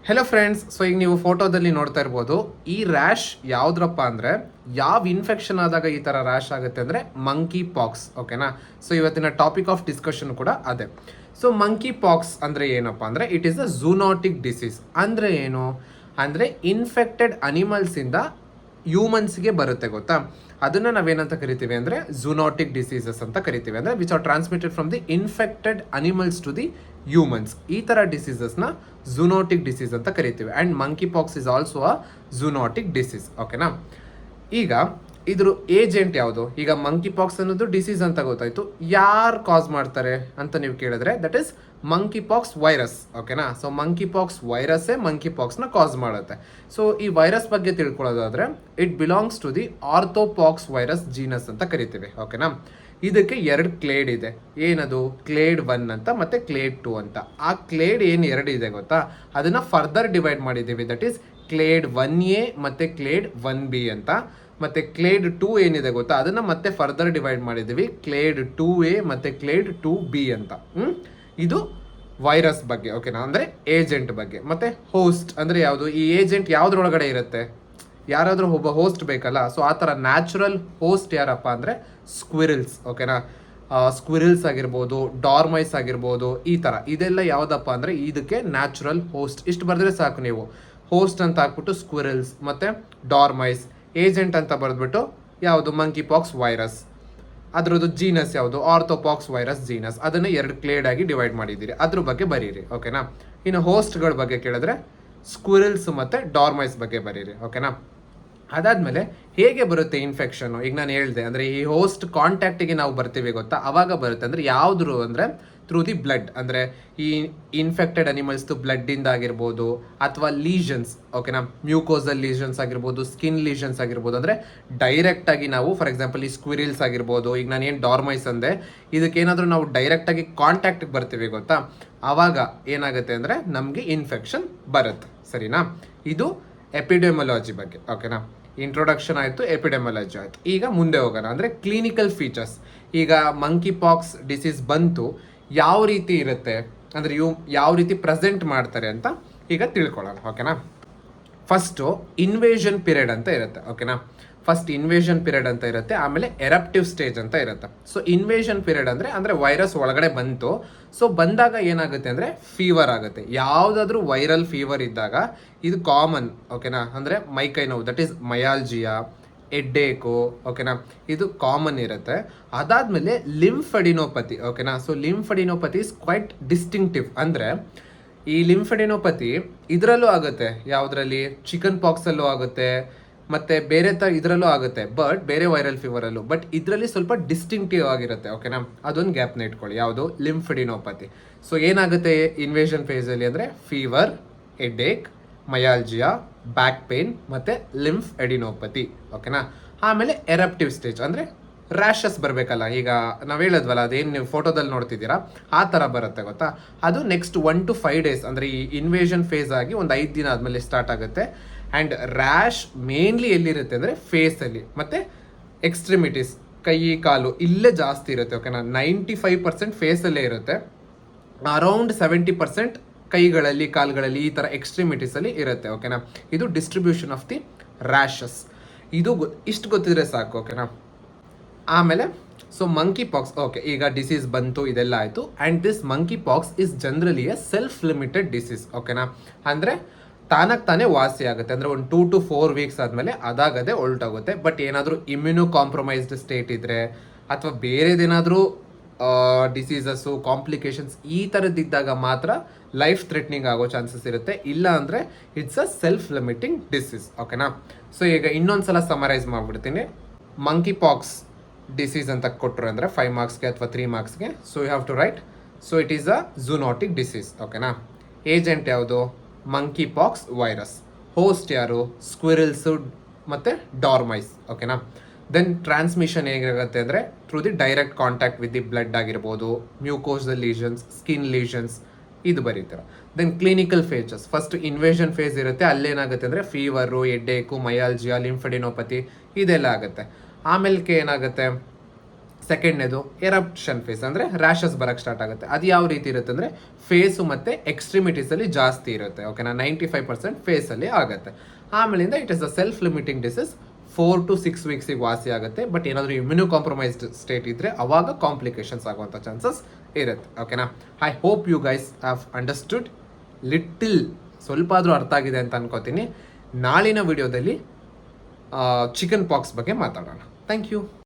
Hello friends, so ಈಗ ನೀವು ಫೋಟೋದಲ್ಲಿ ನೋಡ್ತಾ ಇರ್ಬೋದು, ಈ ರ್ಯಾಶ್ ಯಾವುದ್ರಪ್ಪ ಅಂದರೆ ಯಾವ ಇನ್ಫೆಕ್ಷನ್ ಆದಾಗ ಈ ಥರ ರ್ಯಾಶ್ ಆಗುತ್ತೆ ಅಂದರೆ ಮಂಕಿ ಪಾಕ್ಸ್. ಓಕೆನಾ? ಸೊ ಇವತ್ತಿನ ಟಾಪಿಕ್ ಆಫ್ ಡಿಸ್ಕಷನ್ ಕೂಡ ಅದೇ. ಸೊ ಮಂಕಿ ಪಾಕ್ಸ್ ಅಂದರೆ ಏನಪ್ಪ ಅಂದರೆ it is a zoonotic disease. ಅಂದರೆ ಏನು ಅಂದರೆ ಇನ್ಫೆಕ್ಟೆಡ್ ಅನಿಮಲ್ಸಿಂದ ಹ್ಯೂಮನ್ಸ್ಗೆ ಬರುತ್ತೆ, ಗೊತ್ತಾ? ಅದನ್ನು ನಾವೇನಂತ ಕರಿತೀವಿ ಅಂದರೆ ಝೂನೋಟಿಕ್ ಡಿಸೀಸಸ್ ಅಂತ ಕರಿತೀವಿ. ಅಂದರೆ which are transmitted from the infected animals to the humans. ಈ ಥರ ಡಿಸೀಸಸ್ನ ಝೂನೋಟಿಕ್ ಡಿಸೀಸ್ ಅಂತ ಕರಿತೀವಿ. And monkeypox is also a zoonotic disease. ಓಕೆನಾ? ಈಗ ಇದ್ರ ಏಜೆಂಟ್ ಯಾವುದು? ಈಗ ಮಂಕಿ ಪಾಕ್ಸ್ ಅನ್ನೋದು ಡಿಸೀಸ್ ಅಂತ ಗೊತ್ತಾಯ್ತು. ಯಾರು ಕಾಸ್ ಮಾಡ್ತಾರೆ ಅಂತ ನೀವು ಕೇಳಿದ್ರೆ that is monkeypox virus. ಓಕೆನಾ? ಸೊ ಮಂಕಿ ಪಾಕ್ಸ್ ವೈರಸ್ಸೇ ಮಂಕಿ ಪಾಕ್ಸ್ನ ಕಾಸ್ ಮಾಡುತ್ತೆ. ಸೊ ಈ ವೈರಸ್ ಬಗ್ಗೆ ತಿಳ್ಕೊಳ್ಳೋದಾದ್ರೆ it belongs to the orthopox virus genus ಅಂತ ಕರಿತೀವಿ. ಓಕೆನಾ? ಇದಕ್ಕೆ ಎರಡು ಕ್ಲೇಡ್ ಇದೆ. ಏನದು? ಕ್ಲೇಡ್ 1 ಅಂತ ಮತ್ತೆ ಕ್ಲೇಡ್ 2 ಅಂತ. ಆ ಕ್ಲೇಡ್ ಏನು ಎರಡು ಇದೆ ಗೊತ್ತಾ? ಅದನ್ನ ಫರ್ದರ್ ಡಿವೈಡ್ ಮಾಡಿದ್ದೀವಿ. ದಟ್ ಈಸ್ ಕ್ಲೇಡ್ 1A ಮತ್ತೆ ಕ್ಲೇಡ್ 1B ಅಂತ. ಮತ್ತೆ ಕ್ಲೇಡ್ 2 ಏನಿದೆ ಗೊತ್ತಾ? ಅದನ್ನ ಮತ್ತೆ ಫರ್ದರ್ ಡಿವೈಡ್ ಮಾಡಿದ್ದೀವಿ. ಕ್ಲೇಡ್ 2A ಮತ್ತೆ ಕ್ಲೇಡ್ 2B ಅಂತ. ಇದು ವೈರಸ್ ಬಗ್ಗೆ. ಓಕೆನಾ? ಅಂದರೆ ಏಜೆಂಟ್ ಬಗ್ಗೆ. ಮತ್ತೆ ಹೋಸ್ಟ್ ಅಂದರೆ ಯಾವುದು? ಈ ಏಜೆಂಟ್ ಯಾವುದ್ರೊಳಗಡೆ ಇರುತ್ತೆ? ಯಾರಾದರೂ ಒಬ್ಬ ಹೋಸ್ಟ್ ಬೇಕಲ್ಲ. ಸೊ ಆ ಥರ ನ್ಯಾಚುರಲ್ ಹೋಸ್ಟ್ ಯಾರಪ್ಪ ಅಂದರೆ ಸ್ಕ್ವಿರಿಲ್ಸ್. ಓಕೆನಾ? ಸ್ಕ್ವಿರಿಲ್ಸ್ ಆಗಿರ್ಬೋದು, ಡಾರ್ಮೈಸ್ ಆಗಿರ್ಬೋದು, ಈ ಥರ ಇದೆಲ್ಲ ಯಾವುದಪ್ಪ ಅಂದರೆ ಇದಕ್ಕೆ ನ್ಯಾಚುರಲ್ ಹೋಸ್ಟ್. ಇಷ್ಟು ಬರೆದ್ರೆ ಸಾಕು ನೀವು. ಹೋಸ್ಟ್ ಅಂತ ಹಾಕ್ಬಿಟ್ಟು ಸ್ಕ್ವಿರಿಲ್ಸ್, ಮತ್ತು ಡಾರ್ಮೈಸ್. ಏಜೆಂಟ್ ಅಂತ ಬರೆದ್ಬಿಟ್ಟು ಯಾವುದು? Monkeypox virus. ಅದರದ್ದು ಜೀನಸ್ ಯಾವುದು? Orthopox virus genus. ಅದನ್ನು ಎರಡು ಕ್ಲೇಡ್ ಆಗಿ ಡಿವೈಡ್ ಮಾಡಿದ್ದೀರಿ. ಅದ್ರ ಬಗ್ಗೆ ಬರೀರಿ. ಓಕೆನಾ? ಇನ್ನು ಹೋಸ್ಟ್ಗಳ ಬಗ್ಗೆ ಕೇಳಿದ್ರೆ ಸ್ಕ್ವಿರಿಲ್ಸ್ ಮತ್ತು ಡಾರ್ಮೈಸ್ ಬಗ್ಗೆ ಬರೀರಿ. ಓಕೆನಾ? ಅದಾದಮೇಲೆ ಹೇಗೆ ಬರುತ್ತೆ ಇನ್ಫೆಕ್ಷನ್ನು? ಈಗ ನಾನು ಹೇಳಿದೆ ಅಂದರೆ ಈ ಹೋಸ್ಟ್ ಕಾಂಟ್ಯಾಕ್ಟಿಗೆ ನಾವು ಬರ್ತೀವಿ ಗೊತ್ತಾ? ಅವಾಗ ಬರುತ್ತೆ. ಅಂದರೆ ಯಾವ್ದು ಅಂದರೆ ಥ್ರೂ ದಿ ಬ್ಲಡ್. ಅಂದರೆ ಈ ಇನ್ಫೆಕ್ಟೆಡ್ ಅನಿಮಲ್ಸ್ದು ಬ್ಲಡ್ಡಿಂದ ಆಗಿರ್ಬೋದು, ಅಥವಾ ಲೀಷನ್ಸ್. ಓಕೆನಾ? ಮ್ಯೂಕೋಸಲ್ ಲೀಷನ್ಸ್ ಆಗಿರ್ಬೋದು, ಸ್ಕಿನ್ ಲೀಷನ್ಸ್ ಆಗಿರ್ಬೋದು. ಅಂದರೆ ಡೈರೆಕ್ಟಾಗಿ ನಾವು ಫಾರ್ ಎಕ್ಸಾಂಪಲ್ ಈ ಸ್ಕ್ವಿರಿಲ್ಸ್ ಆಗಿರ್ಬೋದು, ಈಗ ನಾನು ಏನು ಡಾರ್ಮೈಸ್ ಅಂದೆ, ಇದಕ್ಕೇನಾದರೂ ನಾವು ಡೈರೆಕ್ಟಾಗಿ ಕಾಂಟ್ಯಾಕ್ಟಿಗೆ ಬರ್ತೀವಿ ಗೊತ್ತಾ? ಆವಾಗ ಏನಾಗುತ್ತೆ ಅಂದರೆ ನಮಗೆ ಇನ್ಫೆಕ್ಷನ್ ಬರುತ್ತೆ. ಸರಿನಾ? ಇದು ಎಪಿಡೆಮೊಲಾಜಿ ಬಗ್ಗೆ. ಓಕೆನಾ? ಇಂಟ್ರೊಡಕ್ಷನ್ ಆಯಿತು, ಎಪಿಡೆಮೊಲಾಜಿ ಆಯಿತು. ಈಗ ಮುಂದೆ ಹೋಗೋಣ. ಅಂದರೆ ಕ್ಲಿನಿಕಲ್ ಫೀಚರ್ಸ್. ಈಗ ಮಂಕಿ ಪಾಕ್ಸ್ ಡಿಸೀಸ್ ಬಂತು, ಯಾವ ರೀತಿ ಇರುತ್ತೆ ಅಂದರೆ ಯಾವ ರೀತಿ ಪ್ರೆಸೆಂಟ್ ಮಾಡ್ತಾರೆ ಅಂತ ಈಗ ತಿಳ್ಕೊಳ್ಳೋಣ. ಓಕೆನಾ? ಫಸ್ಟು ಇನ್ವೇಷನ್ ಪೀರಿಯಡ್ ಅಂತ ಇರುತ್ತೆ. ಓಕೆನಾ? ಫಸ್ಟ್ ಇನ್ವೇಷನ್ ಪೀರಿಯಡ್ ಅಂತ ಇರುತ್ತೆ, ಆಮೇಲೆ ಎರಪ್ಟಿವ್ ಸ್ಟೇಜ್ ಅಂತ ಇರುತ್ತೆ. ಸೊ ಇನ್ವೇಷನ್ ಪೀರಿಯಡ್ ಅಂದರೆ ವೈರಸ್ ಒಳಗಡೆ ಬಂತು. ಸೊ ಬಂದಾಗ ಏನಾಗುತ್ತೆ ಅಂದರೆ ಫೀವರ್ ಆಗುತ್ತೆ. ಯಾವುದಾದ್ರೂ ವೈರಲ್ ಫೀವರ್ ಇದ್ದಾಗ ಇದು ಕಾಮನ್. ಓಕೆನಾ? ಅಂದರೆ ಮೈಕೈ ನೋವು, ದಟ್ ಈಸ್ ಮಯಾಲ್ಜಿಯಾ, ಹೆಡ್ಡೇಕು. ಓಕೆನಾ? ಇದು ಕಾಮನ್ ಇರುತ್ತೆ. ಅದಾದಮೇಲೆ ಲಿಂಫೆಡಿನೋಪತಿ. ಓಕೆನಾ? So lymphadenopathy is quite distinctive. ಅಂದರೆ ಈ ಲಿಂಫೆಡಿನೋಪತಿ ಇದರಲ್ಲೂ ಆಗುತ್ತೆ. ಯಾವುದರಲ್ಲಿ? ಚಿಕನ್ ಪಾಕ್ಸಲ್ಲೂ ಆಗುತ್ತೆ, ಮತ್ತು ಬೇರೆ ಇದರಲ್ಲೂ ಆಗುತ್ತೆ, ಬಟ್ ಬೇರೆ ವೈರಲ್ ಫೀವರಲ್ಲೂ. ಬಟ್ ಇದರಲ್ಲಿ ಸ್ವಲ್ಪ ಡಿಸ್ಟಿಂಕ್ಟಿವ್ ಆಗಿರುತ್ತೆ. ಓಕೆನಾ? ಅದೊಂದು ಗ್ಯಾಪ್ನ ಇಟ್ಕೊಳ್ಳಿ. ಯಾವುದು? ಲಿಂಫೆಡಿನೋಪತಿ. ಸೊ ಏನಾಗುತ್ತೆ ಇನ್ವೇಷನ್ ಫೇಸಲ್ಲಿ ಅಂದರೆ ಫೀವರ್, ಹೆಡ್ಡೇಕ್, ಮಯಾಲ್ಜಿಯಾ, ಬ್ಯಾಕ್ ಪೇನ್ ಮತ್ತು ಲಿಂಫ್ ಎಡಿನೋಪತಿ. ಓಕೆನಾ? ಆಮೇಲೆ ಎರಪ್ಟಿವ್ ಸ್ಟೇಜ್ ಅಂದರೆ ರ್ಯಾಷಸ್ ಬರಬೇಕಲ್ಲ. ಈಗ ನಾವು ಹೇಳಿದ್ವಲ್ಲ, ಅದೇನು ನೀವು ಫೋಟೋದಲ್ಲಿ ನೋಡ್ತಿದ್ದೀರಾ ಆ ಥರ ಬರುತ್ತೆ ಗೊತ್ತಾ? ಅದು ನೆಕ್ಸ್ಟ್ 1 to 5 days ಅಂದರೆ ಈ ಇನ್ವೇಷನ್ ಫೇಸ್ ಆಗಿ ಒಂದು 5 ದಿನ ಆದಮೇಲೆ ಸ್ಟಾರ್ಟ್ ಆಗುತ್ತೆ. ಆ್ಯಂಡ್ ರ್ಯಾಶ್ ಮೇನ್ಲಿ ಎಲ್ಲಿರುತ್ತೆ ಅಂದರೆ ಫೇಸಲ್ಲಿ ಮತ್ತು ಎಕ್ಸ್ಟ್ರಿಮಿಟೀಸ್, ಕೈ ಕಾಲು ಇಲ್ಲೇ ಜಾಸ್ತಿ ಇರುತ್ತೆ. ಓಕೆನಾ? 95% ಫೇಸಲ್ಲೇ ಇರುತ್ತೆ. ಅರೌಂಡ್ 70% ಕೈಗಳಲ್ಲಿ, ಕಾಲುಗಳಲ್ಲಿ, ಈ ಥರ ಎಕ್ಸ್ಟ್ರಿಮಿಟೀಸಲ್ಲಿ ಇರುತ್ತೆ. ಓಕೆನಾ? ಇದು ಡಿಸ್ಟ್ರಿಬ್ಯೂಷನ್ ಆಫ್ ದಿ ರ್ಯಾಷಸ್. ಇದು ಇಷ್ಟು ಗೊತ್ತಿದ್ರೆ ಸಾಕು. ಓಕೆನಾ? ಆಮೇಲೆ ಸೊ ಮಂಕಿ ಪಾಕ್ಸ್. ಓಕೆ, ಈಗ ಡಿಸೀಸ್ ಬಂತು, ಇದೆಲ್ಲ ಆಯಿತು. And this monkey pox is generally A self limited disease. ಓಕೆನಾ? ಅಂದರೆ ತಾನಾಗಿ ತಾನೇ ವಾಸಿ ಆಗುತ್ತೆ. ಅಂದರೆ ಒಂದು 2 to 4 weeks ಆದಮೇಲೆ ಅದಾಗದೆ ಹೊಲ್ಟೋಗುತ್ತೆ. ಬಟ್ ಏನಾದರೂ ಇಮ್ಯುನೋ ಕಾಂಪ್ರಮೈಸ್ಡ್ ಸ್ಟೇಟ್ ಇದ್ದರೆ, ಅಥವಾ ಬೇರೆದೇನಾದರೂ ಡಿಸೀಸಸ್ಸು, ಕಾಂಪ್ಲಿಕೇಶನ್ಸ್ ಈ ಥರದ್ದಿದ್ದಾಗ ಮಾತ್ರ ಲೈಫ್ ಥ್ರೆಟ್ನಿಂಗ್ ಆಗೋ ಚಾನ್ಸಸ್ ಇರುತ್ತೆ. ಇಲ್ಲ ಅಂದರೆ it's a self limiting disease. ಓಕೆನಾ? ಸೊ ಈಗ ಇನ್ನೊಂದು ಸಲ ಸಮರೈಸ್ ಮಾಡಿಬಿಡ್ತೀನಿ. ಮಂಕಿ ಪಾಕ್ಸ್ ಡಿಸೀಸ್ ಅಂತ ಕೊಟ್ಟರು ಅಂದರೆ 5 marksಗೆ ಅಥವಾ 3 marksಗೆ. So you have to write. So it is a zoonotic disease. ಓಕೆನಾ? ಏಜೆಂಟ್ ಯಾವುದು? Monkeypox virus. ಹೋಸ್ಟ್ ಯಾರು? ಸ್ಕ್ವಿರಿಲ್ಸು ಮತ್ತು ಡಾರ್ಮೈಸ್. ಓಕೆನಾ? ದೆನ್ ಟ್ರಾನ್ಸ್ಮಿಷನ್ ಹೇಗಾಗುತ್ತೆ ಅಂದರೆ through the direct contact with the blood ಆಗಿರ್ಬೋದು, ಮ್ಯೂಕೋಸಲ್ ಲೀಷನ್ಸ್, ಸ್ಕಿನ್ ಲೀಷನ್ಸ್, ಇದು ಬರೀತಾರೆ. Then clinical phases. First invasion phase ಇರುತ್ತೆ. ಅಲ್ಲೇನಾಗುತ್ತೆ ಅಂದರೆ ಫೀವರು, ಹೆಡ್ಡೇಕು, ಮಯಾಲ್ಜಿಯಾ, ಲಿಂಫೆಡಿನೋಪತಿ ಇದೆಲ್ಲ ಆಗುತ್ತೆ. ಆಮೇಲೆ ಏನಾಗುತ್ತೆ? ಸೆಕೆಂಡ್ನೇದು ಎರಪ್ಷನ್ ಫೇಸ್, ಅಂದರೆ ರ್ಯಾಷಸ್ ಬರೋಕ್ಕೆ ಸ್ಟಾರ್ಟ್ ಆಗುತ್ತೆ. ಅದು ಯಾವ ರೀತಿ ಇರುತ್ತೆ ಅಂದರೆ ಫೇಸು ಮತ್ತು ಎಕ್ಸ್ಟ್ರಿಮಿಟೀಸಲ್ಲಿ ಜಾಸ್ತಿ ಇರುತ್ತೆ, ಓಕೆನಾ. 95% ಫೇಸಲ್ಲಿ ಆಗುತ್ತೆ. ಆಮೇಲಿಂದ it is a self limiting disease, 4 to 6 ವೀಕ್ಸಿಗೆ ವಾಸಿ ಆಗುತ್ತೆ. ಬಟ್ ಏನಾದರೂ ಇಮ್ಯುನೋ ಕಾಂಪ್ರಮೈಸ್ಡ್ ಸ್ಟೇಟ್ ಇದ್ದರೆ ಅವಾಗ ಕಾಂಪ್ಲಿಕೇಶನ್ಸ್ ಆಗುವಂಥ ಚಾನ್ಸಸ್ ಇರುತ್ತೆ, ಓಕೆನಾ. I hope you guys have understood little, ಸ್ವಲ್ಪ ಆದರೂ ಅರ್ಥ ಆಗಿದೆ ಅಂತ ಅನ್ಕೋತೀನಿ. ನಾಳಿನ ವಿಡಿಯೋದಲ್ಲಿ ಚಿಕನ್ ಪಾಕ್ಸ್ ಬಗ್ಗೆ ಮಾತಾಡೋಣ. Thank you.